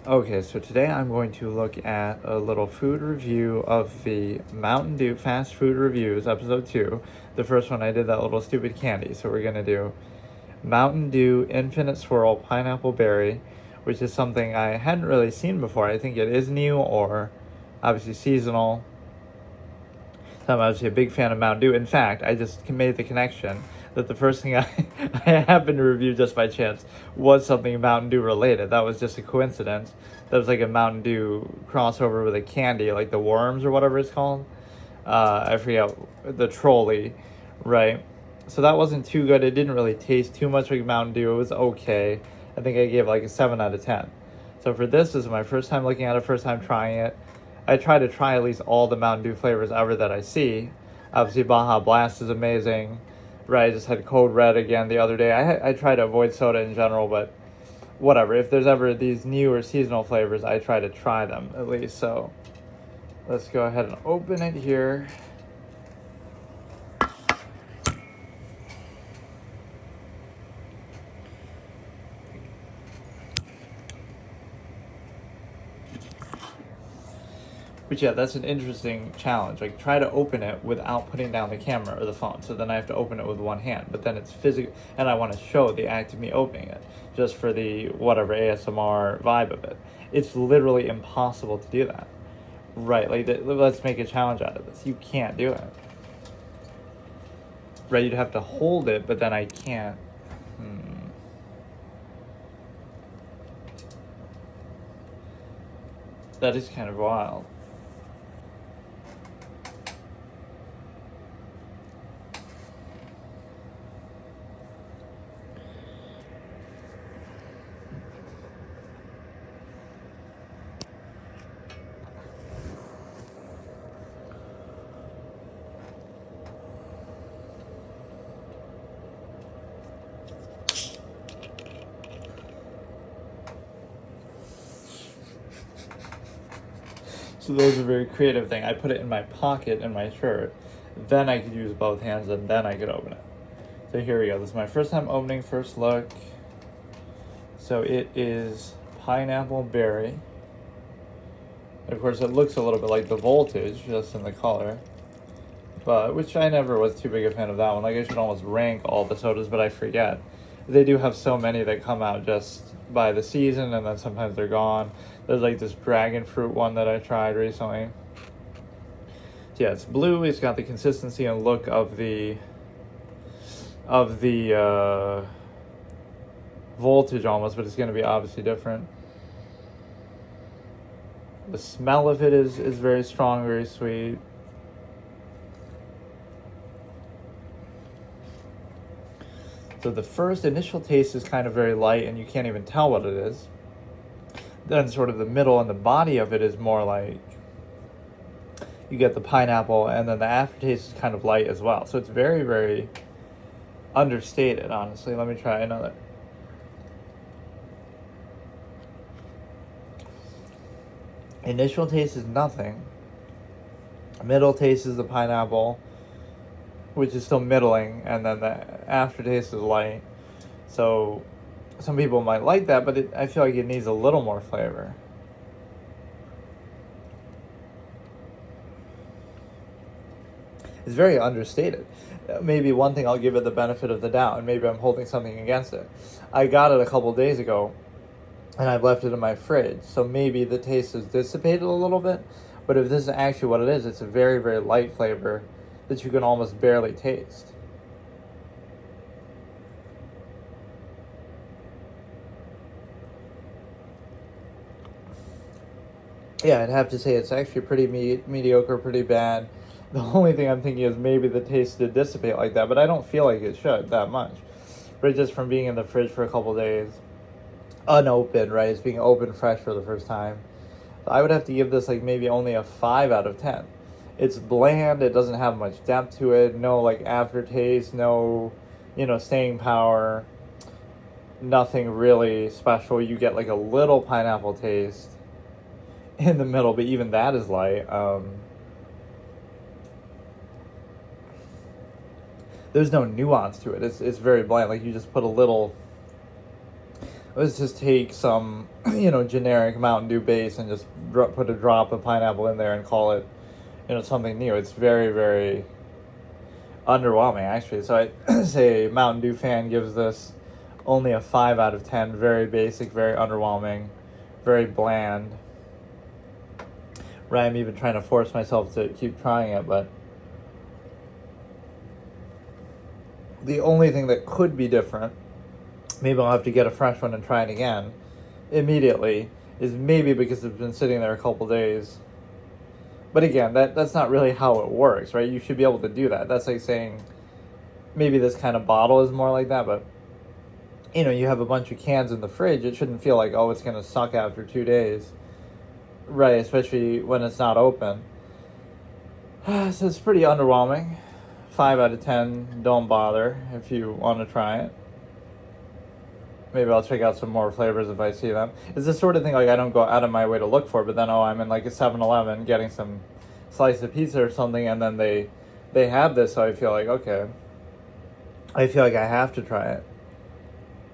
Okay, so today I'm going to look at a little food review of the Mountain Dew Fast Food Reviews, episode 2. The first one I did that little stupid candy, so we're going to do Mountain Dew Infinite Swirl Pineapple Berry, which is something I hadn't really seen before. I think it is new or obviously seasonal. So I'm obviously a big fan of Mountain Dew. In fact, I just made the connection that the first thing I happened to review just by chance was something Mountain Dew related. That was just a coincidence. That was like a Mountain Dew crossover with a candy, like the Worms or whatever it's called. I forget, the trolley, right? So that wasn't too good. It didn't really taste too much like Mountain Dew. It was okay. I think I gave like a 7 out of 10. So for this is my first time looking at it, first time trying it. I try to try at least all the Mountain Dew flavors ever that I see. Obviously, Baja Blast is amazing. Right, I just had Code Red again the other day. I try to avoid soda in general, but whatever. If there's ever these new or seasonal flavors, I try to try them at least. So let's go ahead and open it here. But yeah, that's an interesting challenge. Like, try to open it without putting down the camera or the phone. So then I have to open it with one hand. But then it's physical, and I want to show the act of me opening it, just for the whatever ASMR vibe of it. It's literally impossible to do that. Right? Like, let's make a challenge out of this. You can't do it. Right? You'd have to hold it, but then I can't. That is kind of wild. So that was a very creative thing. I put it in my pocket in my shirt. Then I could use both hands, and then I could open it. So here we go. This is my first time opening, first look. So it is pineapple berry. Of course, it looks a little bit like the Voltage, just in the color. But, which I never was too big a fan of that one. Like, I should almost rank all the sodas, but I forget. They do have so many that come out just by the season, and then sometimes they're gone. There's like this dragon fruit one that I tried recently. So yeah, it's blue. It's got the consistency and look of the Voltage almost, but it's going to be obviously different. The smell of it is very strong, very sweet. So the first initial taste is kind of very light, and you can't even tell what it is. Then sort of the middle and the body of it is more like you get the pineapple, and then the aftertaste is kind of light as well. So it's very, very understated, honestly. Let me try another. Initial taste is nothing. Middle taste is the pineapple, which is still middling, and then the aftertaste is light. So some people might like that, but I feel like it needs a little more flavor. It's very understated. Maybe one thing I'll give it the benefit of the doubt, and maybe I'm holding something against it. I got it a couple days ago, and I've left it in my fridge, so maybe the taste has dissipated a little bit. But if this is actually what it is, it's a very, very light flavor that you can almost barely taste. Yeah, I'd have to say it's actually pretty mediocre, pretty bad. The only thing I'm thinking is maybe the taste did dissipate like that, but I don't feel like it should that much. But just from being in the fridge for a couple days, unopened, right? It's being opened fresh for the first time. So I would have to give this like maybe only a 5 out of 10. It's bland, it doesn't have much depth to it, no like aftertaste, no, staying power, nothing really special. You get like a little pineapple taste in the middle, but even that is light. There's no nuance to it. It's very bland. Like, you just put a little let's just take some, generic Mountain Dew base and just put a drop of pineapple in there and call it, something new. It's very, very underwhelming, actually. So I say Mountain Dew fan gives this only a 5 out of 10. Very basic, very underwhelming, very bland. Right, I'm even trying to force myself to keep trying it, but the only thing that could be different, maybe I'll have to get a fresh one and try it again immediately, is maybe because it's been sitting there a couple days. But again, that's not really how it works, right? You should be able to do that. That's like saying maybe this kind of bottle is more like that, but you have a bunch of cans in the fridge. It shouldn't feel like, oh, it's going to suck after 2 days. Right, especially when it's not open. So it's pretty underwhelming. 5 out of 10, don't bother if you want to try it. Maybe I'll check out some more flavors if I see them. It's the sort of thing like I don't go out of my way to look for, but then I'm in like a 7-Eleven getting some slice of pizza or something, and then they have this, so I feel like, okay, I feel like I have to try it.